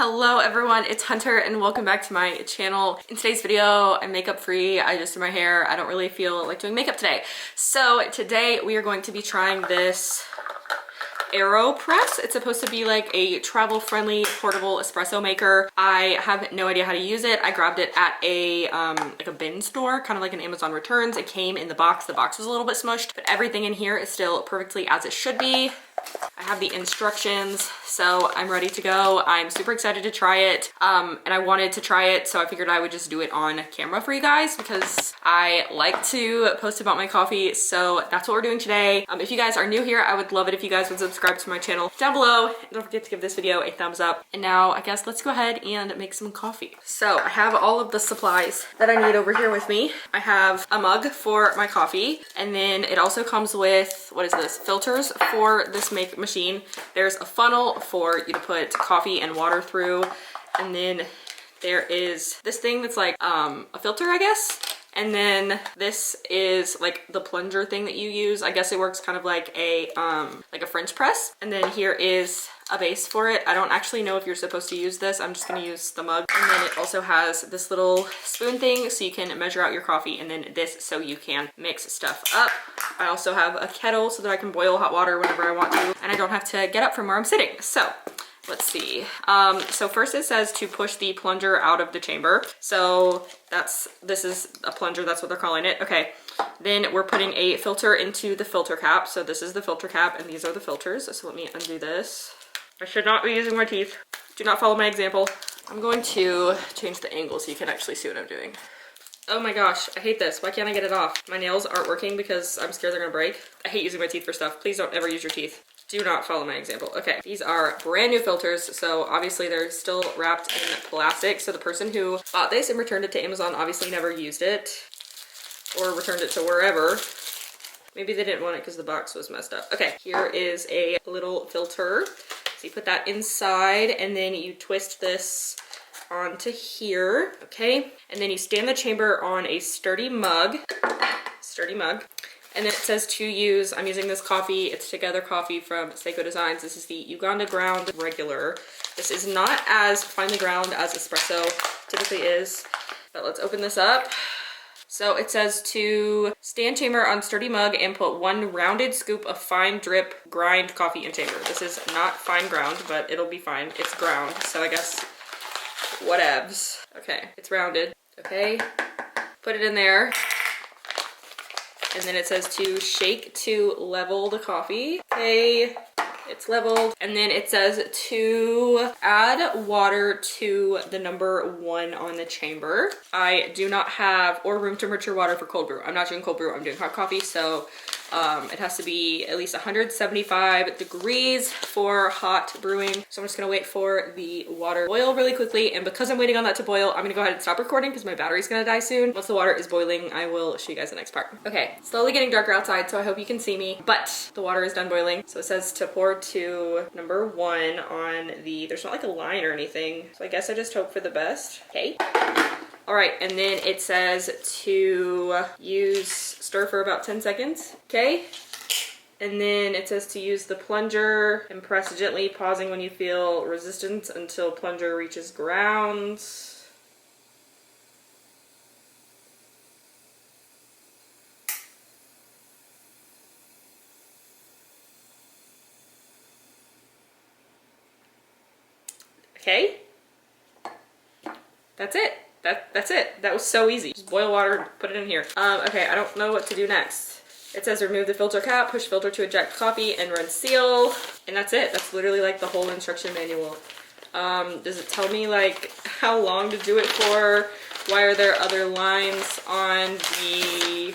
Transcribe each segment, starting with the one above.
Hello everyone, it's Hunter and welcome back to my channel. In today's video, I'm makeup free. I just did my hair. I don't really feel like doing makeup today. So today we are going to be trying this aeropress. It's supposed to be like a travel friendly portable espresso maker. I have no idea how to use it. I grabbed it at a like a bin store, kind of like an Amazon returns. It came in the box. The box was a little bit smushed, but everything in here is still perfectly as it should be. I have the instructions, so I'm ready to go. I'm super excited to try it, and I wanted to try it, so I figured I would just do it on camera for you guys because I like to post about my coffee, so that's what we're doing today. If you guys are new here, I would love it if you guys would subscribe to my channel down below. Don't forget to give this video a thumbs up. And now I guess let's go ahead and make some coffee. So I have all of the supplies that I need over here with me. I have a mug for my coffee, and then it also comes with, what is this, filters for this make machine. There's a funnel for you to put coffee and water through, and then there is this thing that's like a filter, I guess. And then this is like the plunger thing that you use. I guess it works kind of like a French press. And then here is a base for it. I don't actually know if you're supposed to use this. I'm just gonna use the mug. And then it also has this little spoon thing so you can measure out your coffee, and then this so you can mix stuff up. I also have a kettle so that I can boil hot water whenever I want to, and I don't have to get up from where I'm sitting. So let's see. So first it says to push the plunger out of the chamber. So this is a plunger, that's what they're calling it. Okay. Then we're putting a filter into the filter cap. So this is the filter cap and these are the filters. So let me undo this. I should not be using my teeth. Do not follow my example. I'm going to change the angle so you can actually see what I'm doing. Oh my gosh, I hate this. Why can't I get it off? My nails aren't working because I'm scared they're gonna break. I hate using my teeth for stuff. Please don't ever use your teeth. Do not follow my example. Okay, these are brand new filters, so obviously they're still wrapped in plastic. So the person who bought this and returned it to Amazon obviously never used it or returned it to wherever. Maybe they didn't want it because the box was messed up. Okay, here is a little filter. So you put that inside and then you twist this onto here, okay? And then you stand the chamber on a sturdy mug. And then it says to use, I'm using this coffee, it's Together coffee from Seiko Designs. This is the Uganda ground regular. This is not as finely ground as espresso typically is, but let's open this up. So it says to stand chamber on sturdy mug and put 1 rounded scoop of fine drip grind coffee in chamber. This is not fine ground, but it'll be fine. It's ground, so I guess whatevs. Okay, it's rounded. Okay, put it in there. And then it says to shake to level the coffee. Okay, it's leveled. And then it says to add water to the number 1 on the chamber. I do not have, or room temperature water for cold brew. I'm not doing cold brew, I'm doing hot coffee. So it has to be at least 175 degrees for hot brewing. So I'm just gonna wait for the water to boil really quickly. And because I'm waiting on that to boil, I'm gonna go ahead and stop recording because my battery's gonna die soon. Once the water is boiling, I will show you guys the next part. Okay, slowly getting darker outside, so I hope you can see me, but the water is done boiling. So it says to pour to number 1 on the, there's not like a line or anything. So I guess I just hope for the best. Okay. All right, and then it says to stir for about 10 seconds, okay? And then it says to use the plunger and press gently, pausing when you feel resistance until plunger reaches ground. Okay, that's it. That's it. That was so easy. Just boil water, put it in here. Okay, I don't know what to do next. It says remove the filter cap, push filter to eject coffee, and run seal. And that's it. That's literally like the whole instruction manual. Does it tell me like how long to do it for? Why are there other lines on the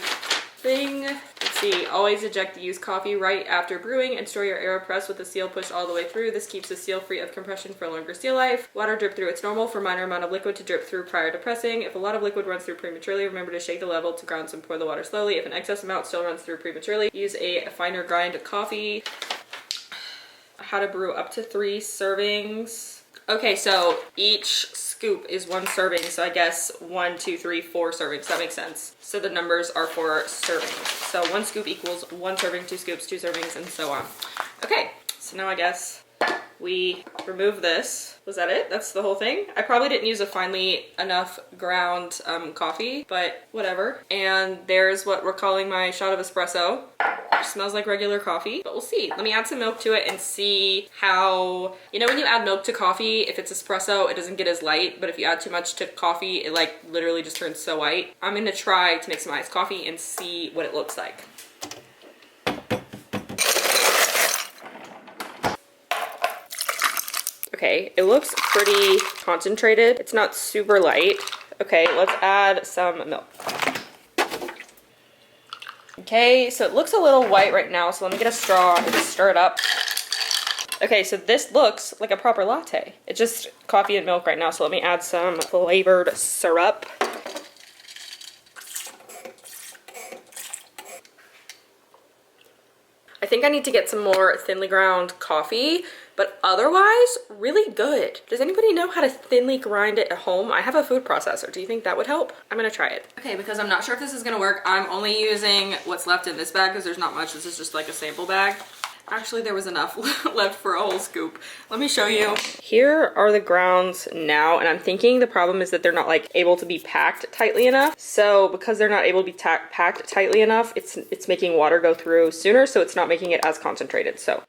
thing? Let's see, always eject the used coffee right after brewing and store your aeropress with the seal pushed all the way through. This keeps the seal free of compression for a longer seal life. Water drip through, it's normal for minor amount of liquid to drip through prior to pressing. If a lot of liquid runs through prematurely, remember to shake the level to grounds and pour the water slowly. If an excess amount still runs through prematurely, use a finer grind coffee. How to brew up to 3 servings. Okay, so each scoop is 1 serving, so I guess 1, 2, 3, 4 servings. That makes sense. So the numbers are for servings. So 1 scoop equals 1 serving, 2 scoops, 2 servings, and so on. Okay, so now I guess we remove this. Was that it? That's the whole thing? I probably didn't use a finely enough ground coffee, but whatever. And there's what we're calling my shot of espresso. It smells like regular coffee, but we'll see. Let me add some milk to it and see how, you know, when you add milk to coffee, if it's espresso, it doesn't get as light, but if you add too much to coffee, it like literally just turns so white. I'm gonna try to make some iced coffee and see what it looks like. Okay, it looks pretty concentrated. It's not super light. Okay, let's add some milk. Okay, so it looks a little white right now, so let me get a straw and stir it up. Okay, so this looks like a proper latte. It's just coffee and milk right now, so let me add some flavored syrup. I think I need to get some more thinly ground coffee, but otherwise, really good. Does anybody know how to thinly grind it at home? I have a food processor. Do you think that would help? I'm gonna try it. Okay, because I'm not sure if this is gonna work, I'm only using what's left in this bag because there's not much. This is just like a sample bag. Actually, there was enough left for a whole scoop. Let me show you. Here are the grounds now, and I'm thinking the problem is that they're not like able to be packed tightly enough. So because they're not able to be packed tightly enough, it's making water go through sooner, so it's not making it as concentrated. So.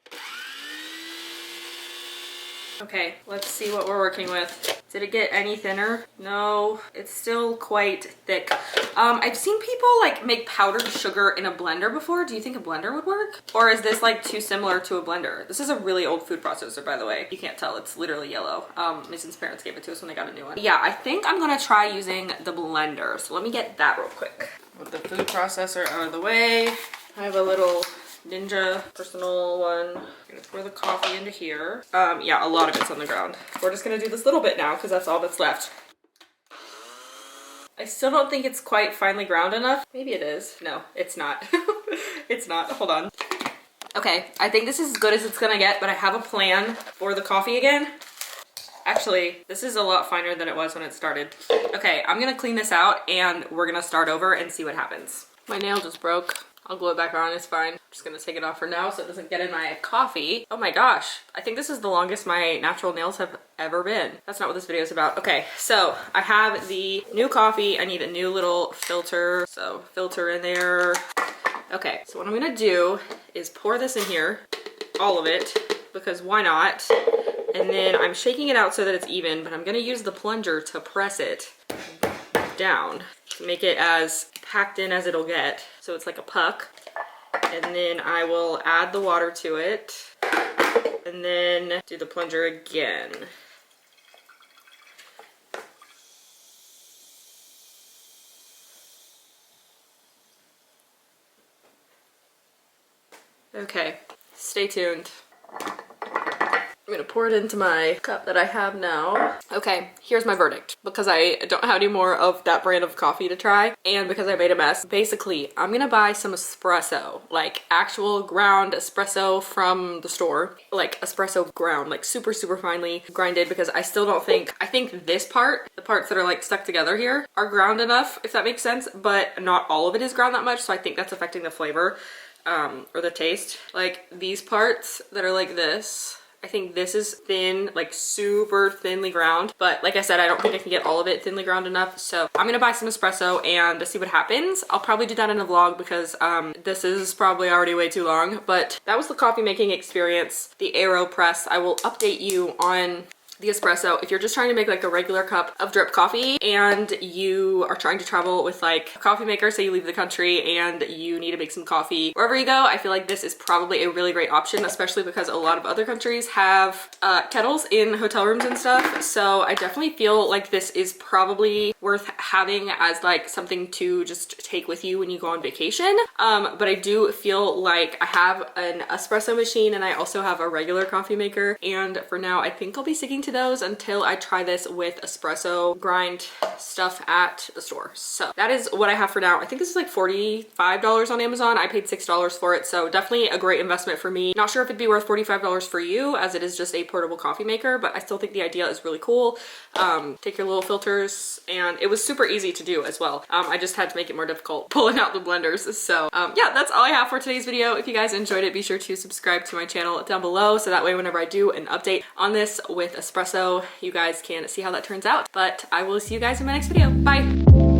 Okay, let's see what we're working with. Did it get any thinner? No, it's still quite thick. I've seen people like make powdered sugar in a blender before. Do you think a blender would work? Or is this like too similar to a blender? This is a really old food processor, by the way. You can't tell, it's literally yellow. Mason's parents gave it to us when they got a new one. Yeah, I think I'm gonna try using the blender. So let me get that real quick. With the food processor out of the way, I have a little Ninja personal one. I'm gonna pour the coffee into here. Yeah, a lot of it's on the ground. We're just gonna do this little bit now because that's all that's left. I still don't think it's quite finely ground enough. Maybe it is. No, it's not. It's not. Hold on. Okay, I think this is as good as it's gonna get, but I have a plan for the coffee again. Actually, this is a lot finer than it was when it started. Okay, I'm gonna clean this out and we're gonna start over and see what happens. My nail just broke. I'll glue it back on, it's fine. I'm just gonna take it off for now so it doesn't get in my coffee. Oh my gosh, I think this is the longest my natural nails have ever been. That's not what this video is about. Okay, so I have the new coffee. I need a new little filter. So filter in there. Okay, so what I'm gonna do is pour this in here, all of it, because why not? And then I'm shaking it out so that it's even, but I'm gonna use the plunger to press it down to make it as packed in as it'll get. So it's like a puck. And then I will add the water to it and then do the plunger again. Okay, stay tuned. I'm gonna pour it into my cup that I have now. Okay, here's my verdict. Because I don't have any more of that brand of coffee to try, and because I made a mess, basically, I'm gonna buy some espresso, like actual ground espresso from the store. Like espresso ground, like super, super finely grinded, because I still don't think, I think this part, the parts that are like stuck together here, are ground enough, if that makes sense, but not all of it is ground that much, so I think that's affecting the flavor, or the taste. Like these parts that are like this, I think this is thin, like super thinly ground. But like I said, I don't think I can get all of it thinly ground enough. So I'm gonna buy some espresso and see what happens. I'll probably do that in a vlog because this is probably already way too long. But that was the coffee making experience, the aeropress. I will update you on the espresso. If you're just trying to make like a regular cup of drip coffee and you are trying to travel with like a coffee maker, say you leave the country and you need to make some coffee wherever you go, I feel like this is probably a really great option, especially because a lot of other countries have kettles in hotel rooms and stuff. So I definitely feel like this is probably worth having as like something to just take with you when you go on vacation. But I do feel like I have an espresso machine and I also have a regular coffee maker, and for now I think I'll be sticking to those until I try this with espresso grind stuff at the store. So that is what I have for now. I think this is like $45 on Amazon. I paid $6 for it, so definitely a great investment for me. Not sure if it'd be worth $45 for you, as it is just a portable coffee maker, but I still think the idea is really cool. Take your little filters, and it was super easy to do as well. I just had to make it more difficult pulling out the blenders. So yeah, that's all I have for today's video. If you guys enjoyed it, be sure to subscribe to my channel down below, so that way whenever I do an update on this with espresso, you guys can see how that turns out. But I will see you guys in my next video. Bye.